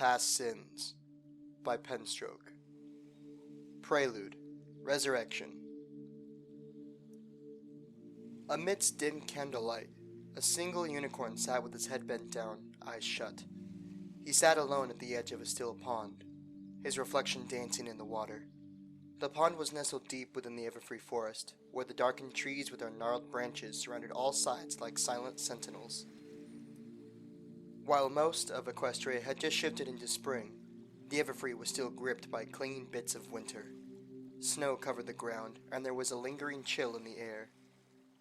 Past Sins by Penstroke. Prelude, Resurrection. Amidst dim candlelight, a single unicorn sat with his head bent down, eyes shut. He sat alone at the edge of a still pond, his reflection dancing in the water. The pond was nestled deep within the everfree forest, where the darkened trees with their gnarled branches surrounded all sides like silent sentinels. While most of Equestria had just shifted into spring, the everfree was still gripped by clinging bits of winter. Snow covered the ground, and there was a lingering chill in the air.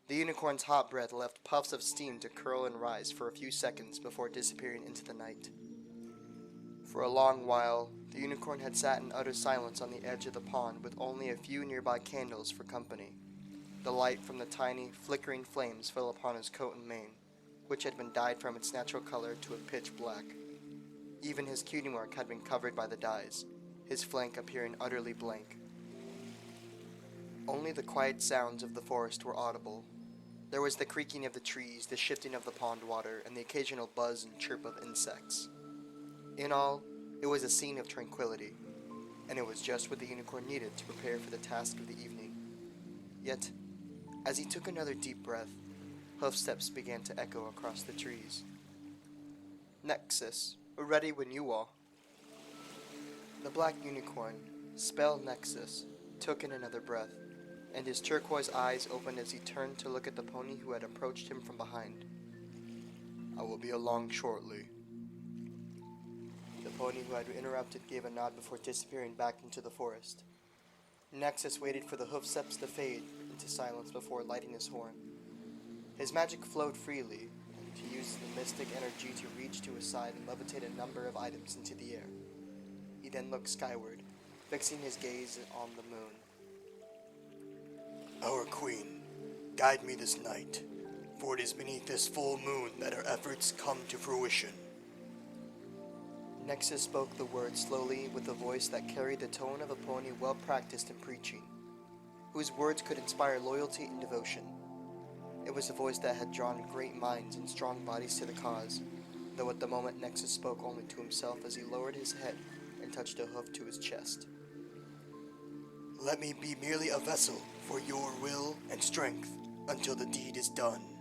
The unicorn's hot breath left puffs of steam to curl and rise for a few seconds before disappearing into the night. For a long while, the unicorn had sat in utter silence on the edge of the pond with only a few nearby candles for company. The light from the tiny, flickering flames fell upon his coat and mane, which had been dyed from its natural color to a pitch black. Even his cutie mark had been covered by the dyes, his flank appearing utterly blank. Only the quiet sounds of the forest were audible. There was the creaking of the trees, the shifting of the pond water, and the occasional buzz and chirp of insects. In all, it was a scene of tranquility, and it was just what the unicorn needed to prepare for the task of the evening. Yet, as he took another deep breath, hoofsteps began to echo across the trees. "Nexus, we're ready when you are." The black unicorn, spell Nexus, took in another breath, and his turquoise eyes opened as he turned to look at the pony who had approached him from behind. "I will be along shortly." The pony who had interrupted gave a nod before disappearing back into the forest. Nexus waited for the hoofsteps to fade into silence before lighting his horn. His magic flowed freely, and he used the mystic energy to reach to his side and levitate a number of items into the air. He then looked skyward, fixing his gaze on the moon. "Our queen, guide me this night, for it is beneath this full moon that our efforts come to fruition." Nexus spoke the words slowly with a voice that carried the tone of a pony well practiced in preaching, whose words could inspire loyalty and devotion. It was a voice that had drawn great minds and strong bodies to the cause, though at the moment Nexus spoke only to himself as he lowered his head and touched a hoof to his chest. "Let me be merely a vessel for your will and strength until the deed is done."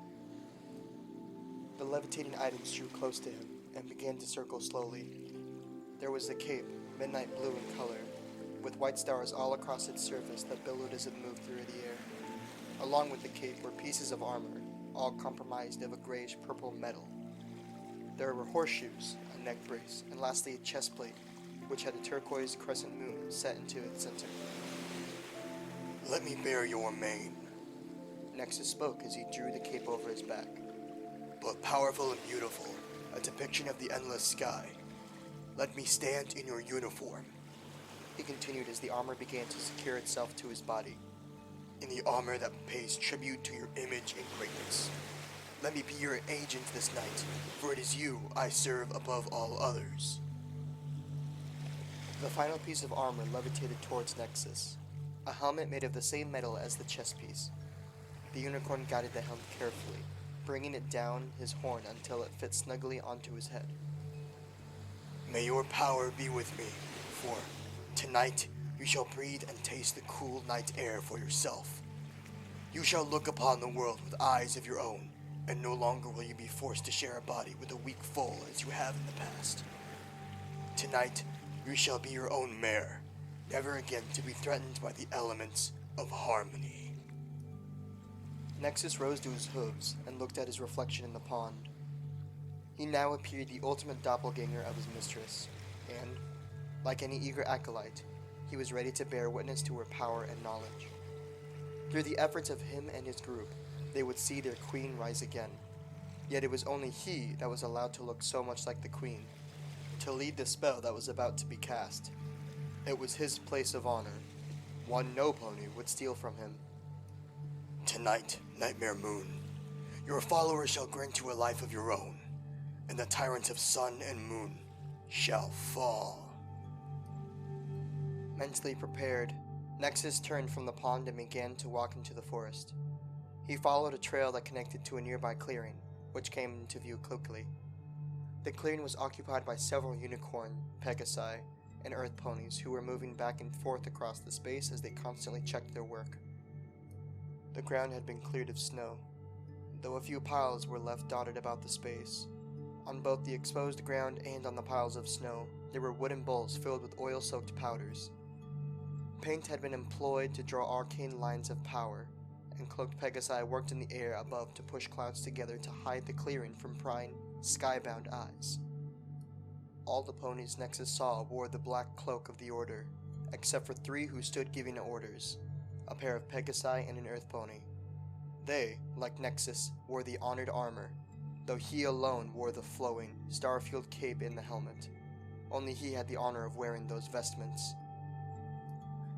The levitating items drew close to him and began to circle slowly. There was the cape, midnight blue in color, with white stars all across its surface that billowed as it moved through the air. Along with the cape were pieces of armor, all comprised of a grayish-purple metal. There were horseshoes, a neck brace, and lastly a chest plate, which had a turquoise crescent moon set into its center. "Let me bear your mane," Nexus spoke as he drew the cape over his back. "But powerful and beautiful, a depiction of the endless sky. Let me stand in your uniform," he continued as the armor began to secure itself to his body. "In the armor that pays tribute to your image and greatness. Let me be your agent this night, for it is you I serve above all others." The final piece of armor levitated towards Nexus, a helmet made of the same metal as the chest piece. The unicorn guided the helmet carefully, bringing it down his horn until it fit snugly onto his head. "May your power be with me, for tonight you shall breathe and taste the cool night air for yourself. You shall look upon the world with eyes of your own, and no longer will you be forced to share a body with a weak foal as you have in the past. Tonight you shall be your own mare, never again to be threatened by the elements of harmony." Nexus rose to his hooves and looked at his reflection in the pond. He now appeared the ultimate doppelganger of his mistress, and, like any eager acolyte, he was ready to bear witness to her power and knowledge. Through the efforts of him and his group, they would see their queen rise again. Yet it was only he that was allowed to look so much like the queen, to lead the spell that was about to be cast. It was his place of honor, one no pony would steal from him. "Tonight, Nightmare Moon, your followers shall grant you a life of your own, and the tyrants of sun and moon shall fall." Mentally prepared, Nexus turned from the pond and began to walk into the forest. He followed a trail that connected to a nearby clearing, which came into view quickly. The clearing was occupied by several unicorn, pegasi, and earth ponies who were moving back and forth across the space as they constantly checked their work. The ground had been cleared of snow, though a few piles were left dotted about the space. On both the exposed ground and on the piles of snow, there were wooden bowls filled with oil-soaked powders. Paint had been employed to draw arcane lines of power, and cloaked pegasi worked in the air above to push clouds together to hide the clearing from prying, skybound eyes. All the ponies Nexus saw wore the black cloak of the Order, except for 3 who stood giving orders, a pair of pegasi and an earth pony. They, like Nexus, wore the honored armor, though he alone wore the flowing, star-fueled cape in the helmet. Only he had the honor of wearing those vestments.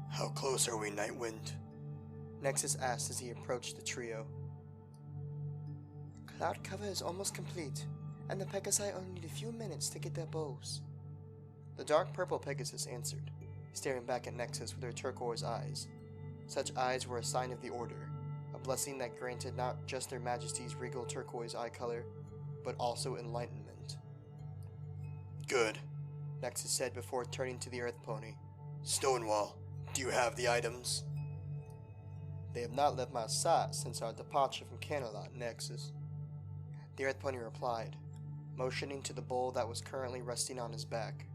"How close are we, Nightwind?" Nexus asked as he approached the trio. "Cloud cover is almost complete, and the Pegasi only need a few minutes to get their bows." The dark purple Pegasus answered, staring back at Nexus with her turquoise eyes. Such eyes were a sign of the Order, a blessing that granted not just their majesty's regal turquoise eye color, but also enlightenment. "Good," Nexus said before turning to the earth pony. "Stonewall, do you have the items?" "They have not left my sight since our departure from Canterlot, Nexus," the earth pony replied, motioning to the bowl that was currently resting on his back.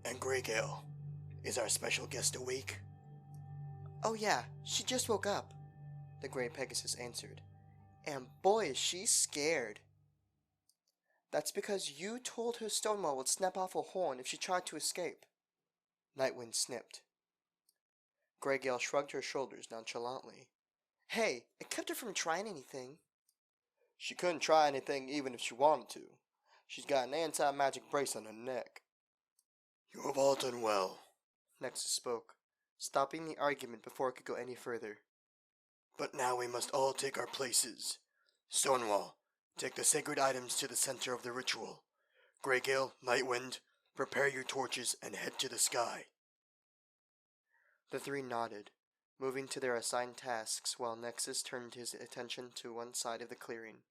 "And Greygale, is our special guest awake?" "Oh yeah, she just woke up," the gray Pegasus answered. "And boy is she scared." "That's because you told her Stonewall would snap off a horn if she tried to escape." Nightwind snipped. Greygale shrugged her shoulders nonchalantly. "Hey, it kept her from trying anything." "She couldn't try anything even if she wanted to. She's got an anti-magic brace on her neck." "You have all done well," Nexus spoke, stopping the argument before it could go any further. "But now we must all take our places. Stonewall, take the sacred items to the center of the ritual. Greygale, Nightwind, prepare your torches and head to the sky." The 3 nodded, moving to their assigned tasks while Nexus turned his attention to one side of the clearing.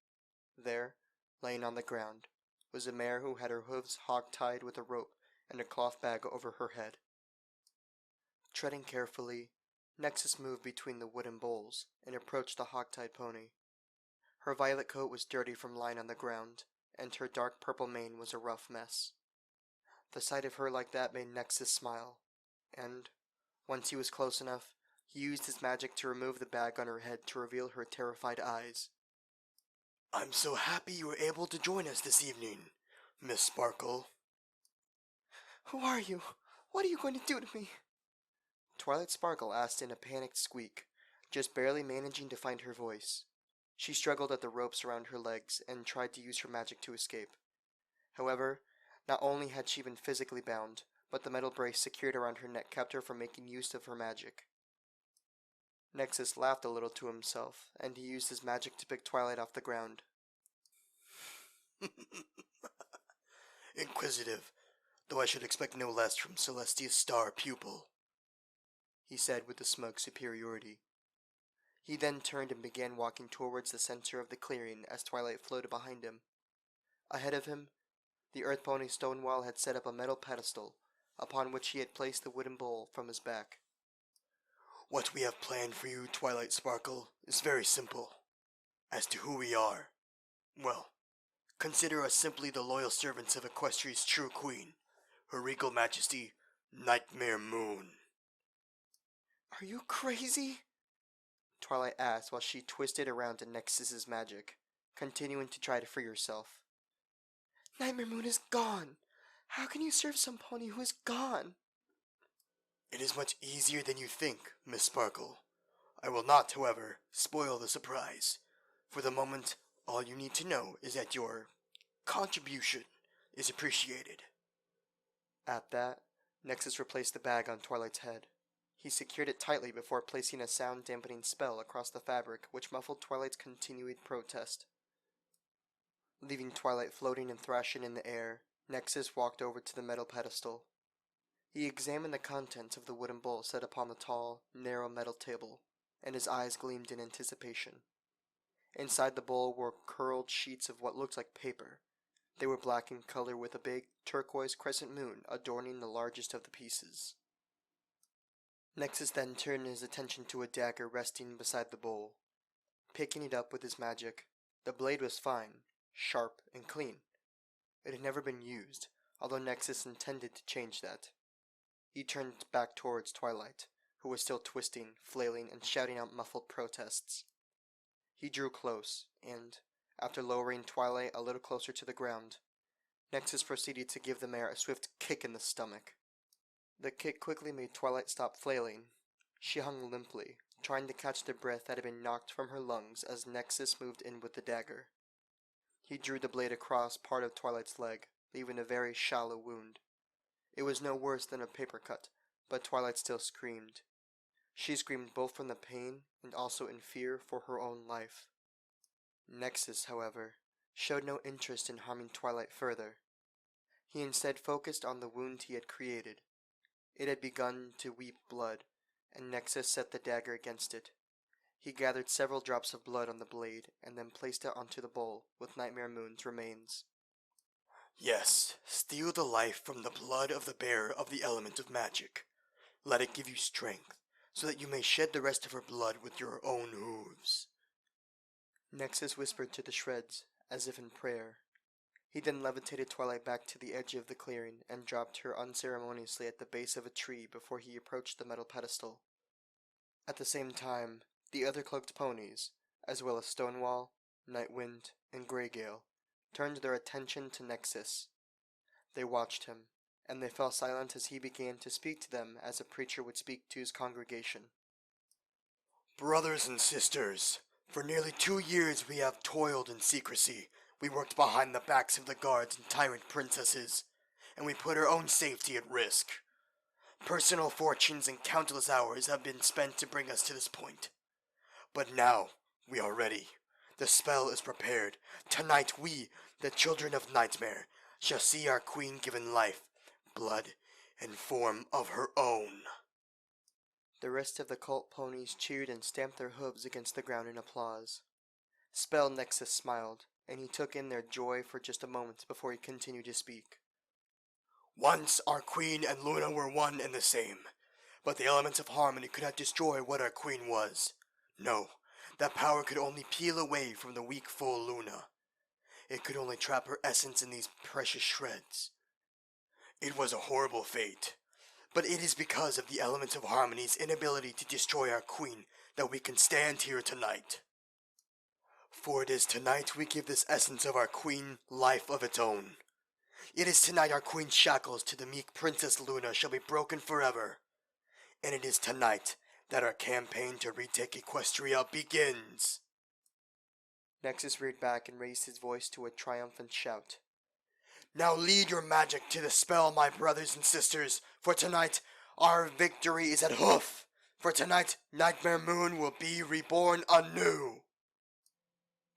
There, laying on the ground, was a mare who had her hooves hog-tied with a rope and a cloth bag over her head. Treading carefully, Nexus moved between the wooden bowls and approached the hog-tied pony. Her violet coat was dirty from lying on the ground, and her dark purple mane was a rough mess. The sight of her like that made Nexus smile, and, once he was close enough, he used his magic to remove the bag on her head to reveal her terrified eyes. "I'm so happy you were able to join us this evening, Miss Sparkle." "Who are you? What are you going to do to me?" Twilight Sparkle asked in a panicked squeak, just barely managing to find her voice. She struggled at the ropes around her legs and tried to use her magic to escape. However, not only had she been physically bound, but the metal brace secured around her neck kept her from making use of her magic. Nexus laughed a little to himself, and he used his magic to pick Twilight off the ground. "Inquisitive, though I should expect no less from Celestia's star pupil," he said with a smug superiority. He then turned and began walking towards the center of the clearing as Twilight floated behind him. Ahead of him, the earth pony Stonewall had set up a metal pedestal, upon which he had placed the wooden bowl from his back. "What we have planned for you, Twilight Sparkle, is very simple. As to who we are, well, consider us simply the loyal servants of Equestria's true queen, Her Regal Majesty, Nightmare Moon." "Are you crazy?" Twilight asked while she twisted around to Nexus's magic, continuing to try to free herself. "Nightmare Moon is gone. How can you serve some pony who is gone?" "It is much easier than you think, Miss Sparkle. I will not, however, spoil the surprise. For the moment, all you need to know is that your contribution is appreciated." At that, Nexus replaced the bag on Twilight's head. He secured it tightly before placing a sound-dampening spell across the fabric which muffled Twilight's continued protest. Leaving Twilight floating and thrashing in the air, Nexus walked over to the metal pedestal. He examined the contents of the wooden bowl set upon the tall, narrow metal table, and his eyes gleamed in anticipation. Inside the bowl were curled sheets of what looked like paper, They were black in color with a big turquoise crescent moon adorning the largest of the pieces. Nexus then turned his attention to a dagger resting beside the bowl. Picking it up with his magic, the blade was fine, sharp, and clean. It had never been used, although Nexus intended to change that. He turned back towards Twilight, who was still twisting, flailing, and shouting out muffled protests. He drew close, and, after lowering Twilight a little closer to the ground, Nexus proceeded to give the mare a swift kick in the stomach. The kick quickly made Twilight stop flailing. She hung limply, trying to catch the breath that had been knocked from her lungs as Nexus moved in with the dagger. He drew the blade across part of Twilight's leg, leaving a very shallow wound. It was no worse than a paper cut, but Twilight still screamed. She screamed both from the pain and also in fear for her own life. Nexus, however, showed no interest in harming Twilight further. He instead focused on the wound he had created. It had begun to weep blood, and Nexus set the dagger against it. He gathered several drops of blood on the blade and then placed it onto the bowl with Nightmare Moon's remains. Yes, steal the life from the blood of the bearer of the element of magic. Let it give you strength, so that you may shed the rest of her blood with your own hooves. Nexus whispered to the shreds, as if in prayer. He then levitated Twilight back to the edge of the clearing and dropped her unceremoniously at the base of a tree before he approached the metal pedestal. At the same time, the other cloaked ponies, as well as Stonewall, Nightwind, and Greygale, turned their attention to Nexus. They watched him, and they fell silent as he began to speak to them as a preacher would speak to his congregation. Brothers and sisters, for nearly 2 years we have toiled in secrecy. We worked behind the backs of the guards and tyrant princesses, and we put our own safety at risk. Personal fortunes and countless hours have been spent to bring us to this point. But now, we are ready. The spell is prepared. Tonight we, the children of Nightmare, shall see our queen given life, blood, and form of her own. The rest of the cult ponies cheered and stamped their hooves against the ground in applause. Spell Nexus smiled, and he took in their joy for just a moment before he continued to speak. Once our queen and Luna were one and the same, but the elements of harmony could not destroy what our queen was. No, that power could only peel away from the weak full Luna. It could only trap her essence in these precious shreds. It was a horrible fate, but it is because of the elements of harmony's inability to destroy our queen that we can stand here tonight. For it is tonight we give this essence of our queen life of its own. It is tonight our queen's shackles to the meek Princess Luna shall be broken forever. And it is tonight that our campaign to retake Equestria begins. Nexus reared back and raised his voice to a triumphant shout. Now lead your magic to the spell, my brothers and sisters, for tonight our victory is at hoof. For tonight Nightmare Moon will be reborn anew.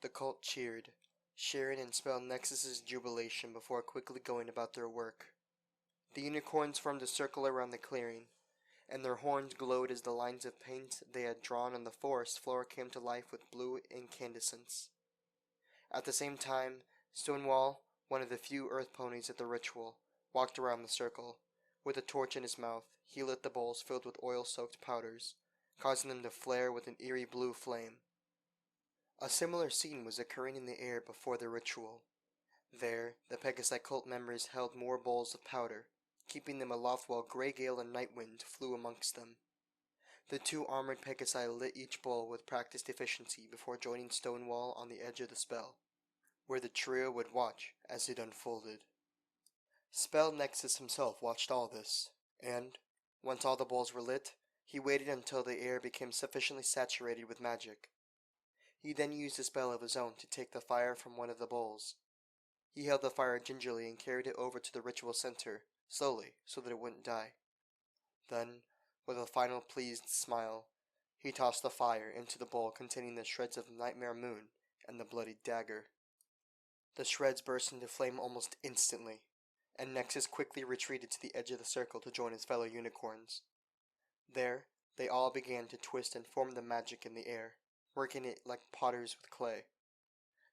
The cult cheered, sharing in Spell Nexus's jubilation before quickly going about their work. The unicorns formed a circle around the clearing, and their horns glowed as the lines of paint they had drawn on the forest floor came to life with blue incandescence. At the same time, Stonewall, one of the few earth ponies at the ritual, walked around the circle. With a torch in his mouth, he lit the bowls filled with oil-soaked powders, causing them to flare with an eerie blue flame. A similar scene was occurring in the air before the ritual. There, the Pegasi cult members held more bowls of powder, keeping them aloft while Greygale and Nightwind flew amongst them. The two armored Pegasi lit each bowl with practiced efficiency before joining Stonewall on the edge of the spell, where the trio would watch as it unfolded. Spell Nexus himself watched all this, and, once all the bowls were lit, he waited until the air became sufficiently saturated with magic. He then used a spell of his own to take the fire from one of the bowls. He held the fire gingerly and carried it over to the ritual center, slowly, so that it wouldn't die. Then, with a final pleased smile, he tossed the fire into the bowl containing the shreds of Nightmare Moon and the bloodied dagger. The shreds burst into flame almost instantly, and Nexus quickly retreated to the edge of the circle to join his fellow unicorns. There, they all began to twist and form the magic in the air, working it like potters with clay.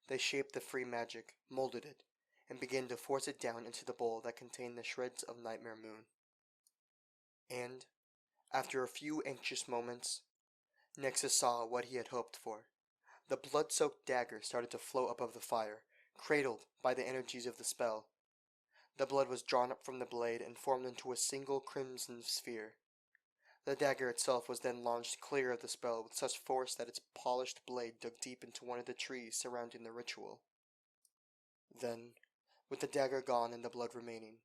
They shaped the free magic, molded it, and began to force it down into the bowl that contained the shreds of Nightmare Moon. And, after a few anxious moments, Nexus saw what he had hoped for. The blood-soaked dagger started to float above the fire, cradled by the energies of the spell. The blood was drawn up from the blade and formed into a single crimson sphere. The dagger itself was then launched clear of the spell with such force that its polished blade dug deep into one of the trees surrounding the ritual. Then, with the dagger gone and the blood remaining,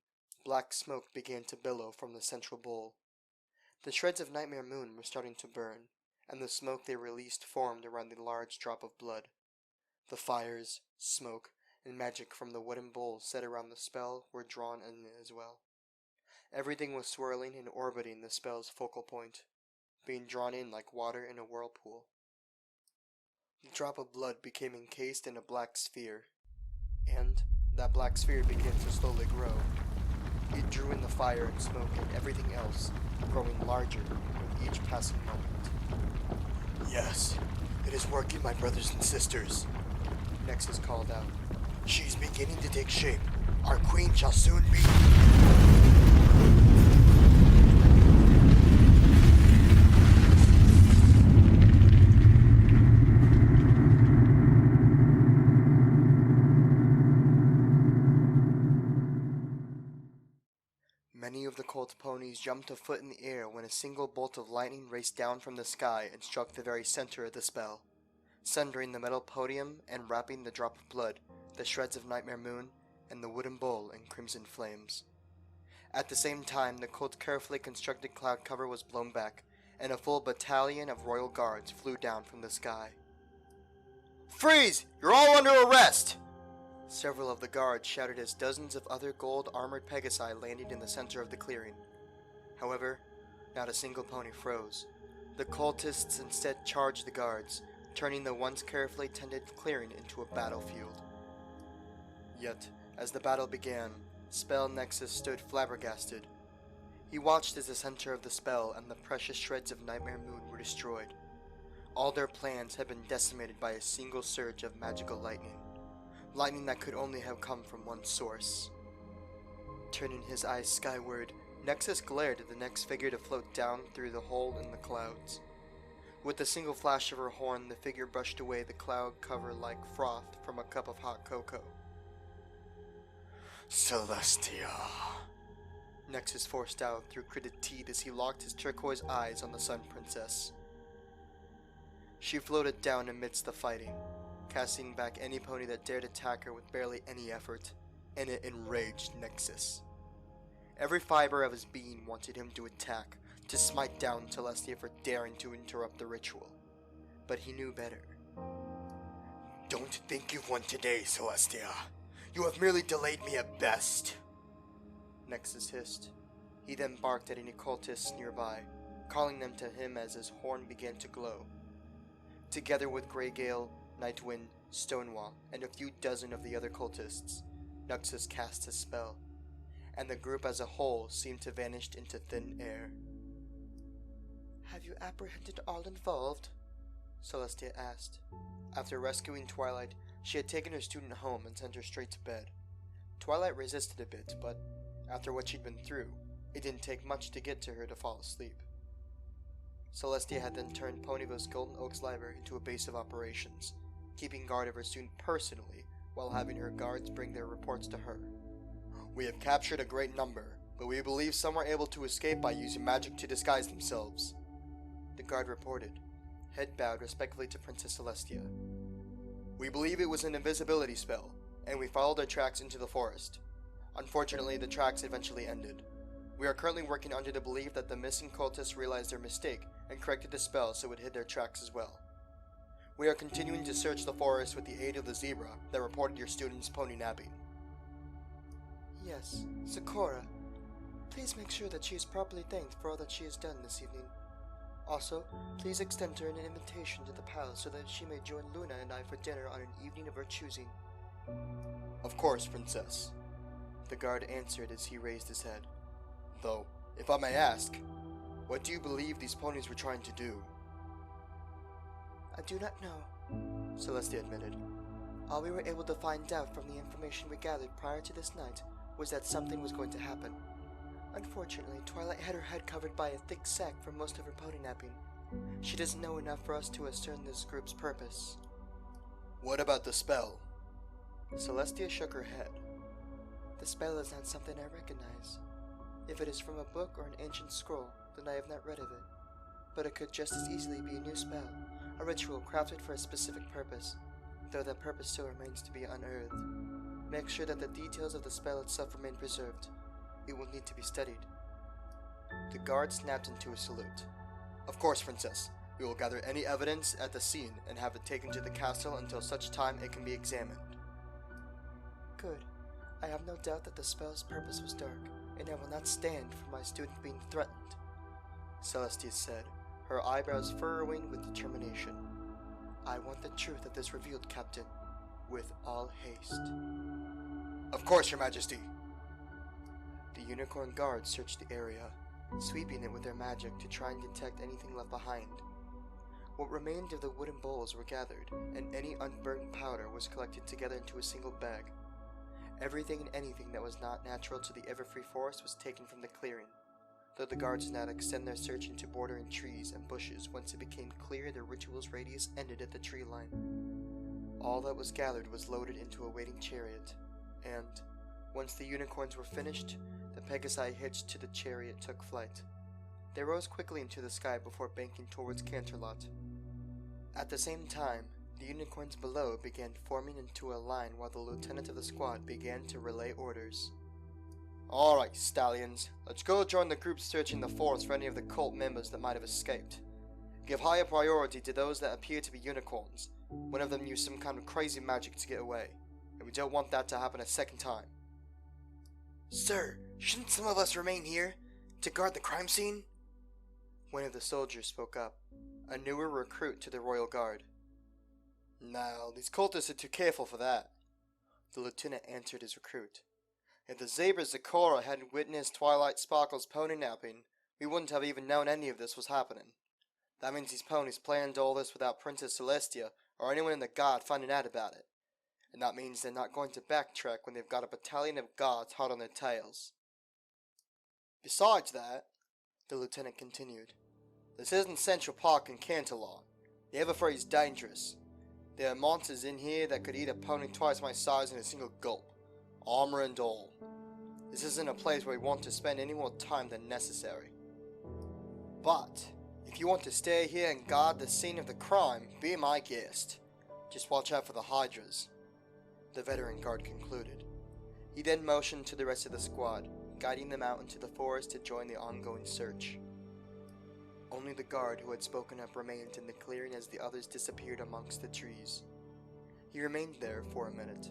black smoke began to billow from the central bowl. The shreds of Nightmare Moon were starting to burn, and the smoke they released formed around the large drop of blood. The fires, smoke, and magic from the wooden bowl set around the spell were drawn in as well. Everything was swirling and orbiting the spell's focal point, being drawn in like water in a whirlpool. The drop of blood became encased in a black sphere, and that black sphere began to slowly grow. It drew in the fire and smoke and everything else, growing larger with each passing moment. Yes, it is working, my brothers and sisters, Nexus called out. She's beginning to take shape. Our queen shall soon be... Many of the cult ponies jumped a foot in the air when a single bolt of lightning raced down from the sky and struck the very center of the spell, sundering the metal podium and wrapping the drop of blood, the shreds of Nightmare Moon, and the wooden bowl in crimson flames. At the same time, the cult's carefully constructed cloud cover was blown back, and a full battalion of royal guards flew down from the sky. Freeze! You're all under arrest! Several of the guards shouted as dozens of other gold-armored Pegasi landed in the center of the clearing. However, not a single pony froze. The cultists instead charged the guards, turning the once carefully tended clearing into a battlefield. Yet, as the battle began, Spell Nexus stood flabbergasted. He watched as the center of the spell and the precious shreds of Nightmare Moon were destroyed. All their plans had been decimated by a single surge of magical lightning. Lightning that could only have come from one source. Turning his eyes skyward, Nexus glared at the next figure to float down through the hole in the clouds. With a single flash of her horn, the figure brushed away the cloud cover like froth from a cup of hot cocoa. Celestia, Nexus forced out through gritted teeth as he locked his turquoise eyes on the Sun Princess. She floated down amidst the fighting, casting back any pony that dared attack her with barely any effort, and it enraged Nexus. Every fiber of his being wanted him to attack, to smite down Celestia for daring to interrupt the ritual. But he knew better. Don't think you've won today, Celestia. You have merely delayed me at best. Nexus hissed. He then barked at any cultists nearby, calling them to him as his horn began to glow. Together with Greygale, Nightwind, Stonewall, and a few dozen of the other cultists, Nexus cast his spell, and the group as a whole seemed to vanish into thin air. "Have you apprehended all involved?" Celestia asked. After rescuing Twilight, she had taken her student home and sent her straight to bed. Twilight resisted a bit, but after what she'd been through, it didn't take much to get to her to fall asleep. Celestia had then turned Ponyville's Golden Oaks Library into a base of operations, keeping guard of her student personally, while having her guards bring their reports to her. We have captured a great number, but we believe some were able to escape by using magic to disguise themselves, the guard reported, head bowed respectfully to Princess Celestia. We believe it was an invisibility spell, and we followed their tracks into the forest. Unfortunately, the tracks eventually ended. We are currently working under the belief that the missing cultists realized their mistake and corrected the spell so it hid their tracks as well. We are continuing to search the forest with the aid of the zebra that reported your student's pony napping. Yes, Sakura. Please make sure that she is properly thanked for all that she has done this evening. Also, please extend her an invitation to the palace so that she may join Luna and I for dinner on an evening of her choosing. Of course, Princess, the guard answered as he raised his head. Though, if I may ask, what do you believe these ponies were trying to do? I do not know, Celestia admitted. All we were able to find out from the information we gathered prior to this night was that something was going to happen. Unfortunately, Twilight had her head covered by a thick sack for most of her pony napping. She doesn't know enough for us to ascertain this group's purpose. What about the spell? Celestia shook her head. The spell is not something I recognize. If it is from a book or an ancient scroll, then I have not read of it. But it could just as easily be a new spell, a ritual crafted for a specific purpose, though that purpose still remains to be unearthed. Make sure that the details of the spell itself remain preserved. It will need to be studied. The guard snapped into a salute. Of course, Princess. We will gather any evidence at the scene and have it taken to the castle until such time it can be examined. Good. I have no doubt that the spell's purpose was dark, and I will not stand for my student being threatened, Celestia said, her eyebrows furrowing with determination. I want the truth of this revealed, Captain, with all haste. Of course, Your Majesty. The unicorn guards searched the area, sweeping it with their magic to try and detect anything left behind. What remained of the wooden bowls were gathered, and any unburned powder was collected together into a single bag. Everything and anything that was not natural to the Everfree Forest was taken from the clearing, though the guards did not extend their search into bordering trees and bushes once it became clear the ritual's radius ended at the tree line. All that was gathered was loaded into a waiting chariot, and, once the unicorns were finished, the Pegasi hitched to the chariot took flight. They rose quickly into the sky before banking towards Canterlot. At the same time, the unicorns below began forming into a line while the lieutenant of the squad began to relay orders. Alright, stallions, let's go join the group searching the forest for any of the cult members that might have escaped. Give higher priority to those that appear to be unicorns. One of them used some kind of crazy magic to get away, and we don't want that to happen a second time. Sir, shouldn't some of us remain here to guard the crime scene? One of the soldiers spoke up, a newer recruit to the Royal Guard. No, these cultists are too careful for that, the lieutenant answered his recruit. If the Zebra Zakora hadn't witnessed Twilight Sparkle's pony napping, we wouldn't have even known any of this was happening. That means these ponies planned all this without Princess Celestia or anyone in the guard finding out about it. And that means they're not going to backtrack when they've got a battalion of guards hot on their tails. Besides that, the lieutenant continued, this isn't Central Park in Canterlot. The Everfree's dangerous. There are monsters in here that could eat a pony twice my size in a single gulp, armor and all. This isn't a place where we want to spend any more time than necessary. But, if you want to stay here and guard the scene of the crime, be my guest. Just watch out for the hydras, the veteran guard concluded. He then motioned to the rest of the squad, guiding them out into the forest to join the ongoing search. Only the guard who had spoken up remained in the clearing as the others disappeared amongst the trees. He remained there for a minute,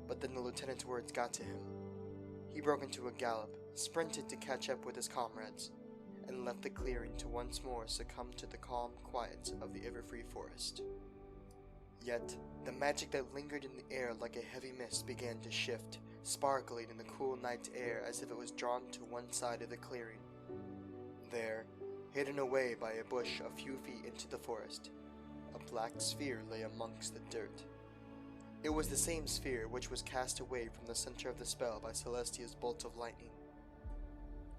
but then the lieutenant's words got to him. He broke into a gallop, sprinted to catch up with his comrades, and left the clearing to once more succumb to the calm quiet of the Everfree Forest. Yet, the magic that lingered in the air like a heavy mist began to shift, sparkling in the cool night air as if it was drawn to one side of the clearing. There, hidden away by a bush a few feet into the forest, a black sphere lay amongst the dirt. It was the same sphere which was cast away from the center of the spell by Celestia's bolt of lightning.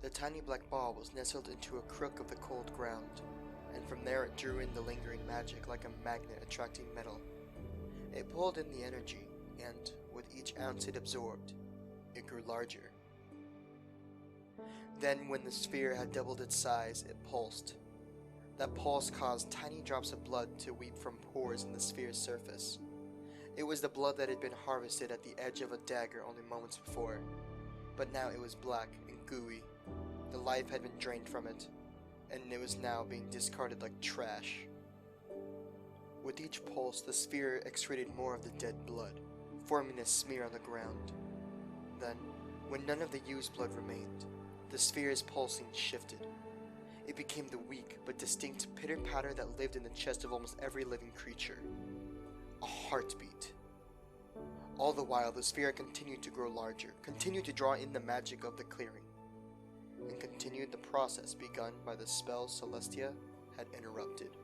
The tiny black ball was nestled into a crook of the cold ground, and from there it drew in the lingering magic like a magnet attracting metal. It pulled in the energy, and, with each ounce it absorbed, it grew larger. Then, when the sphere had doubled its size, it pulsed. That pulse caused tiny drops of blood to weep from pores in the sphere's surface. It was the blood that had been harvested at the edge of a dagger only moments before, but now it was black and gooey. The life had been drained from it, and it was now being discarded like trash. With each pulse, the sphere excreted more of the dead blood, forming a smear on the ground. Then, when none of the used blood remained, the sphere's pulsing shifted. It became the weak but distinct pitter-patter that lived in the chest of almost every living creature. A heartbeat. All the while, the sphere continued to grow larger, continued to draw in the magic of the clearing, and continued the process begun by the spell Celestia had interrupted.